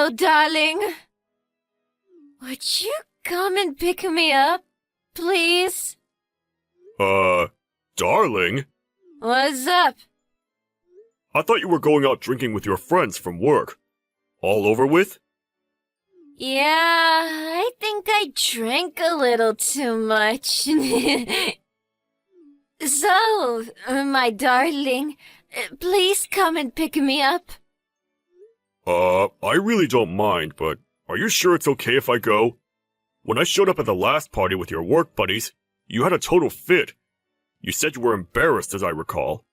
Hello, darling. Would you come and pick me up, please? Darling? What's up? I thought you were going out drinking with your friends from work. All over with? Yeah, I think I drank a little too much. So, my darling, please come and pick me up. I really don't mind, but are you sure it's okay if I go? When I showed up at the last party with your work buddies, you had a total fit. You said you were embarrassed, as I recall.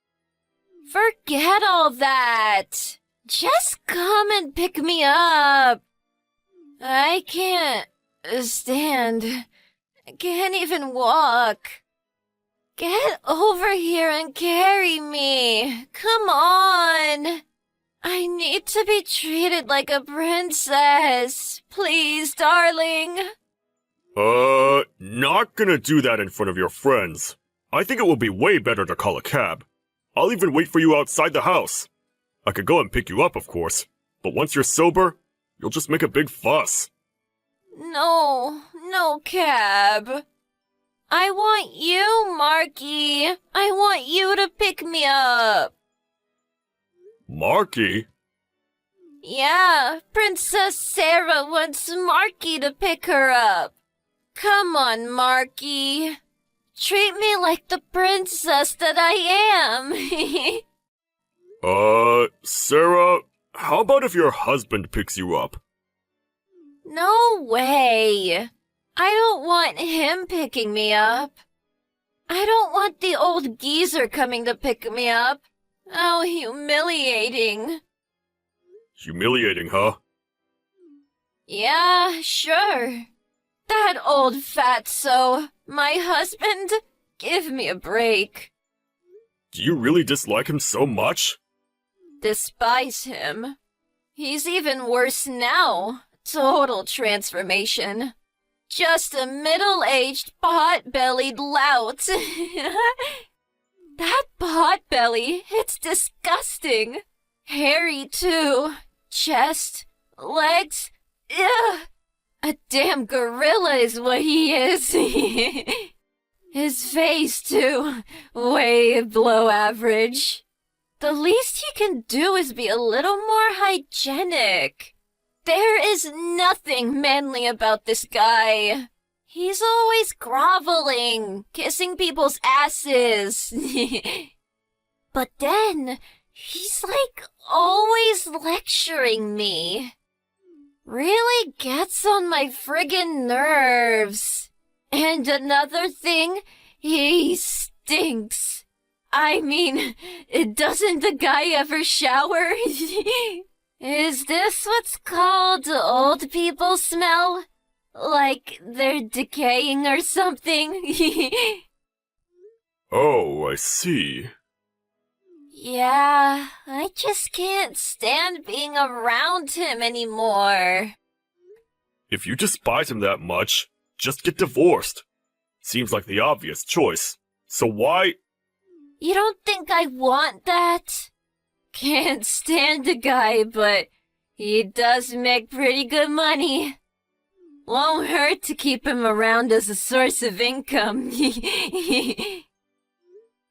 Forget all that. Just come and pick me up. I can't stand. I can't even walk. Get over here and carry me. Come on. I need to be treated like a princess. Please, darling. Not gonna do that in front of your friends. I think it will be way better to call a cab. I'll even wait for you outside the house. I could go and pick you up, of course, but once you're sober, you'll just make a big fuss. No cab. I want you, Marky. I want you to pick me up. Marky? Yeah, Princess Sarah wants Marky to pick her up. Come on, Marky. Treat me like the princess that I am. Sarah, how about if your husband picks you up? No way. I don't want him picking me up. I don't want the old geezer coming to pick me up. How humiliating. Humiliating, huh? Yeah, sure. That old fatso, my husband, give me a break. Do you really dislike him so much? Despise him. He's even worse now. Total transformation. Just a middle-aged, pot-bellied lout. That pot-belly, it's disgusting. Hairy, too. Chest, legs, ugh. A damn gorilla is what he is. His face, too. Way below average. The least he can do is be a little more hygienic. There is nothing manly about this guy. He's always groveling, kissing people's asses. But then, he's like always lecturing me. Really gets on my friggin' nerves. And another thing, he stinks. I mean, doesn't the guy ever shower? Is this what's called old people smell? Like they're decaying or something? Oh, I see. Yeah, I just can't stand being around him anymore. If you despise him that much, just get divorced. Seems like the obvious choice. So why? You don't think I want that? Can't stand the guy, but he does make pretty good money. Won't hurt to keep him around as a source of income.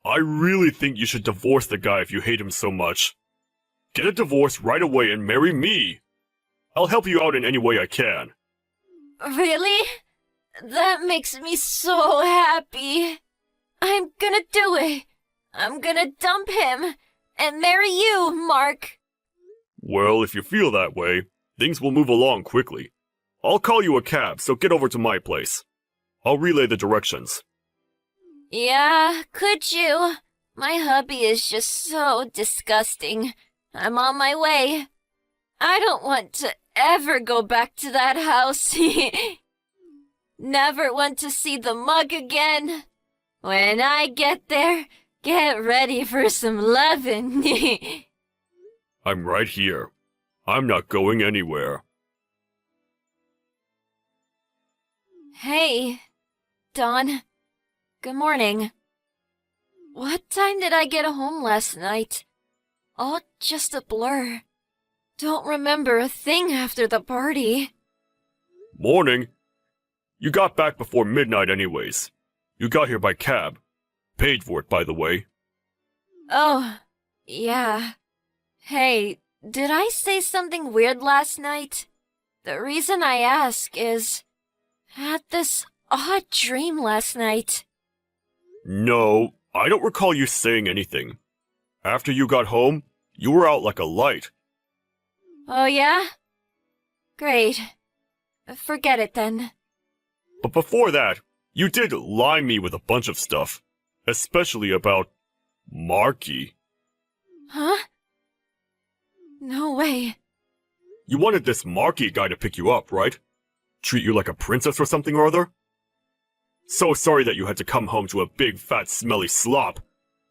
I really think you should divorce the guy if you hate him so much. Get a divorce right away and marry me. I'll help you out in any way I can. Really? That makes me so happy. I'm gonna do it. I'm gonna dump him and marry you, Mark. Well, if you feel that way, things will move along quickly. I'll call you a cab, so get over to my place. I'll relay the directions. Yeah, could you? My hubby is just so disgusting. I'm on my way. I don't want to ever go back to that house. Never want to see the mug again. When I get there, get ready for some lovin'. I'm right here. I'm not going anywhere. Hey, Dawn. Good morning. What time did I get home last night? All just a blur. don't remember a thing after the party. Morning. You got back before midnight anyways. You got here by cab. Paid for it, by the way. Oh, yeah. Hey, did I say something weird last night? The reason I ask is, I had this odd dream last night. No, I don't recall you saying anything. After you got home, you were out like a light. Oh yeah? Great. Forget it then. But before that, you did lie me with a bunch of stuff. Especially about Marky. Huh? No way. You wanted this Marky guy to pick you up, right? Treat you like a princess or something or other? So sorry that you had to come home to a big fat smelly slop.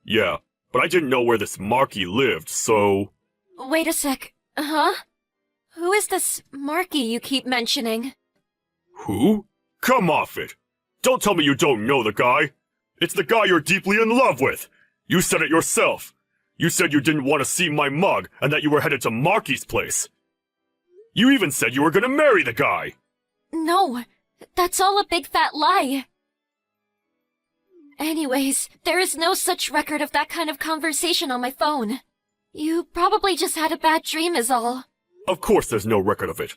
Yeah, but I didn't know where this Marky lived, so... Wait a sec. Huh? Who is this Marky you keep mentioning? Who? Come off it! Don't tell me you don't know the guy! It's the guy you're deeply in love with! You said it yourself! You said you didn't want to see my mug and that you were headed to Marky's place! You even said you were gonna marry the guy! No, that's all a big fat lie. Anyways, there is no such record of that kind of conversation on my phone. You probably just had a bad dream is all. Of course there's no record of it.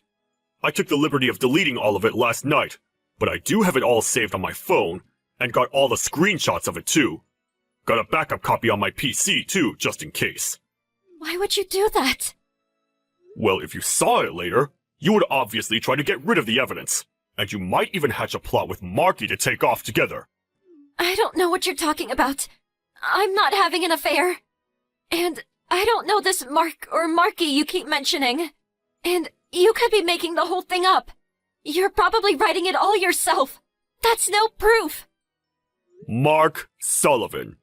I took the liberty of deleting all of it last night, but I do have it all saved on my phone, and got all the screenshots of it too. Got a backup copy on my PC too, just in case. Why would you do that? Well, if you saw it later, you would obviously try to get rid of the evidence, and you might even hatch a plot with Marky to take off together. I don't know what you're talking about. I'm not having an affair. And I don't know this Mark or Marky you keep mentioning. And you could be making the whole thing up. You're probably writing it all yourself. That's no proof. Mark Sullivan.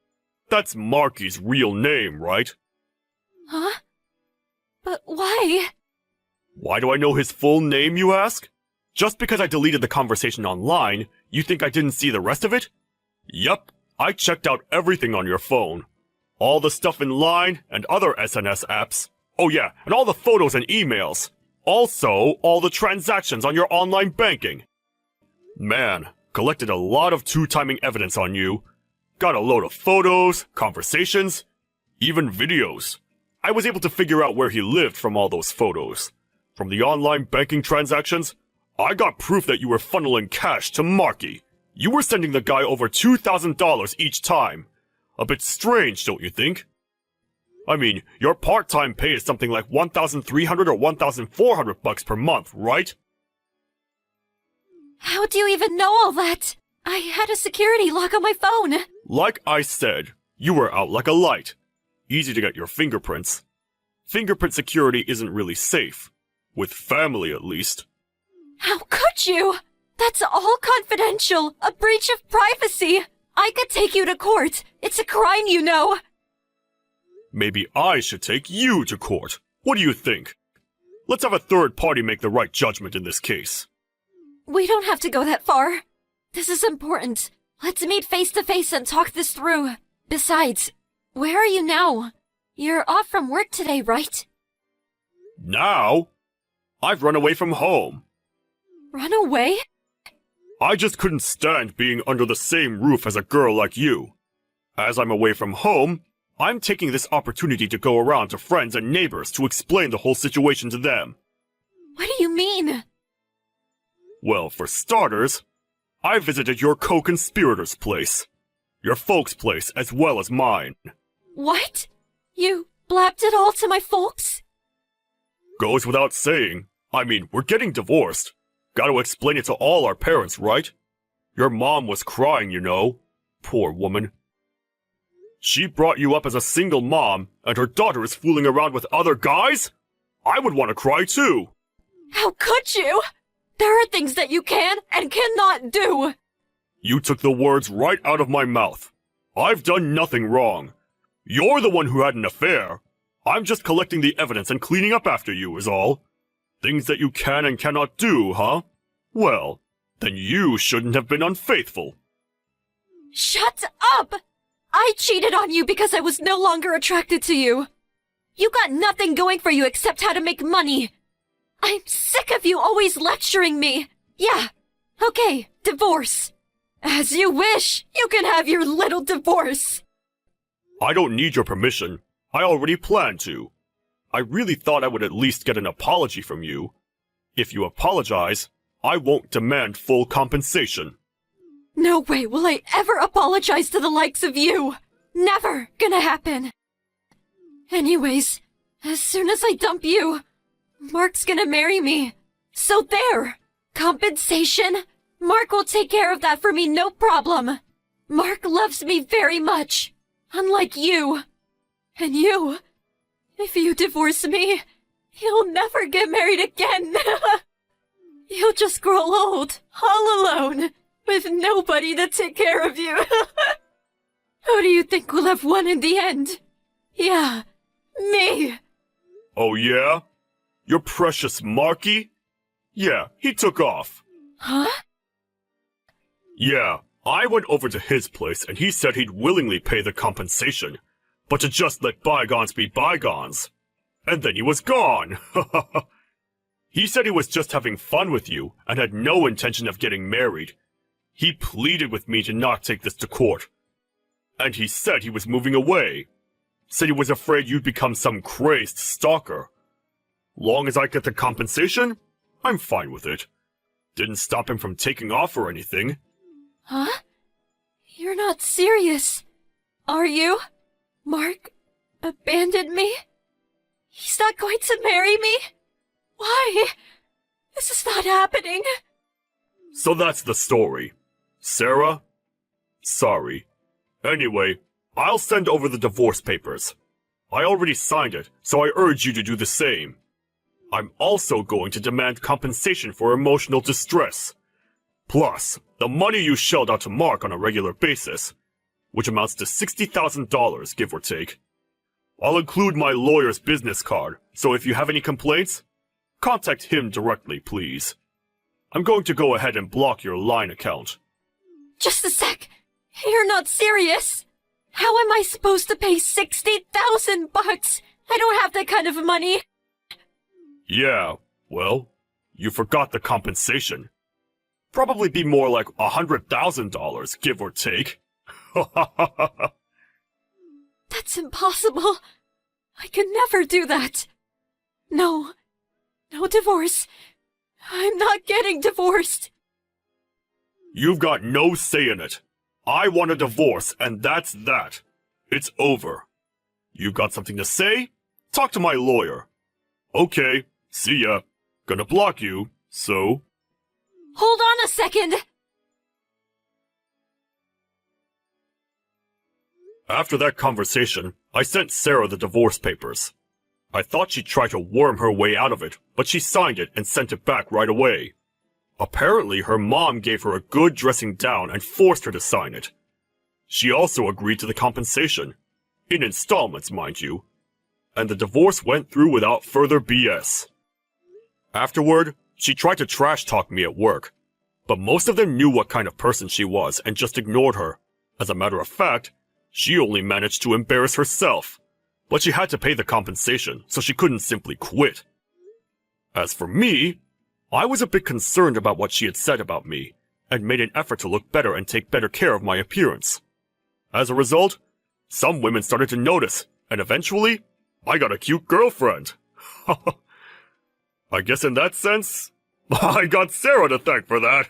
That's Marky's real name, right? Huh? But why? Why do I know his full name, you ask? Just because I deleted the conversation online, you think I didn't see the rest of it? Yup, I checked out everything on your phone. All the stuff in Line and other SNS apps. Oh yeah, and all the photos and emails. Also, all the transactions on your online banking. Man, collected a lot of two-timing evidence on you. Got a load of photos, conversations, even videos. I was able to figure out where he lived from all those photos. From the online banking transactions, I got proof that you were funneling cash to Marky. You were sending the guy over $2,000 each time. A bit strange, don't you think? I mean, your part-time pay is something like $1,300 or $1,400 per month, right? How do you even know all that? I had a security lock on my phone. Like I said, you were out like a light. Easy to get your fingerprints. Fingerprint security isn't really safe. With family, at least. How could you? That's all confidential. A breach of privacy. I could take you to court. It's a crime, you know. Maybe I should take you to court. What do you think? Let's have a third party make the right judgment in this case. We don't have to go that far. This is important. Let's meet face to face and talk this through. Besides, where are you now? You're off from work today, right? Now? I've run away from home. Run away? I just couldn't stand being under the same roof as a girl like you. As I'm away from home, I'm taking this opportunity to go around to friends and neighbors to explain the whole situation to them. What do you mean? Well, for starters, I visited your co-conspirator's place. Your folks' place as well as mine. What? You blabbed it all to my folks? Goes without saying. I mean, we're getting divorced. Gotta explain it to all our parents, right? Your mom was crying, you know. Poor woman. She brought you up as a single mom, and her daughter is fooling around with other guys? I would want to cry too. How could you? There are things that you can and cannot do. You took the words right out of my mouth. I've done nothing wrong. You're the one who had an affair. I'm just collecting the evidence and cleaning up after you, is all. Things that you can and cannot do, huh? Well, then you shouldn't have been unfaithful. Shut up! I cheated on you because I was no longer attracted to you. You got nothing going for you except how to make money. I'm sick of you always lecturing me. Yeah, okay, divorce. As you wish, you can have your little divorce. I don't need your permission. I already planned to. I really thought I would at least get an apology from you. If you apologize, I won't demand full compensation. No way will I ever apologize to the likes of you. Never gonna happen. Anyways, as soon as I dump you, Mark's gonna marry me. So there! Compensation? Mark will take care of that for me, no problem. Mark loves me very much. Unlike you. And you, if you divorce me, you'll never get married again. You'll just grow old, all alone, with nobody to take care of you. Who do you think will have won in the end? Yeah, me. Oh yeah? Your precious Marky? Yeah, he took off. Huh? Yeah, I went over to his place and he said he'd willingly pay the compensation, but to just let bygones be bygones. And then he was gone. He said he was just having fun with you and had no intention of getting married. He pleaded with me to not take this to court. And he said he was moving away. Said he was afraid you'd become some crazed stalker. Long as I get the compensation, I'm fine with it. Didn't stop him from taking off or anything. Huh? You're not serious, are you? Mark abandoned me? He's not going to marry me? Why? This is not happening. So that's the story. Sarah? Sorry. Anyway, I'll send over the divorce papers. I already signed it, so I urge you to do the same. I'm also going to demand compensation for emotional distress. Plus, the money you shelled out to Mark on a regular basis, which amounts to $60,000, give or take. I'll include my lawyer's business card, so if you have any complaints, contact him directly, please. I'm going to go ahead and block your Line account. Just a sec. You're not serious. How am I supposed to pay $60,000? I don't have that kind of money. Yeah, well, you forgot the compensation. Probably be more like $100,000, give or take. That's impossible. I could never do that. No. No divorce. I'm not getting divorced. You've got no say in it. I want a divorce, and that's that. It's over. You've got something to say? Talk to my lawyer. Okay, see ya. Gonna block you, so... Hold on a second. After that conversation, I sent Sarah the divorce papers. I thought she'd try to worm her way out of it, but she signed it and sent it back right away. Apparently, her mom gave her a good dressing down and forced her to sign it. She also agreed to the compensation. In installments, mind you. And the divorce went through without further BS. Afterward, she tried to trash talk me at work, but most of them knew what kind of person she was and just ignored her. As a matter of fact, she only managed to embarrass herself, but she had to pay the compensation, so she couldn't simply quit. As for me, I was a bit concerned about what she had said about me, and made an effort to look better and take better care of my appearance. As a result, some women started to notice, and eventually, I got a cute girlfriend. I guess in that sense, I got Sarah to thank for that.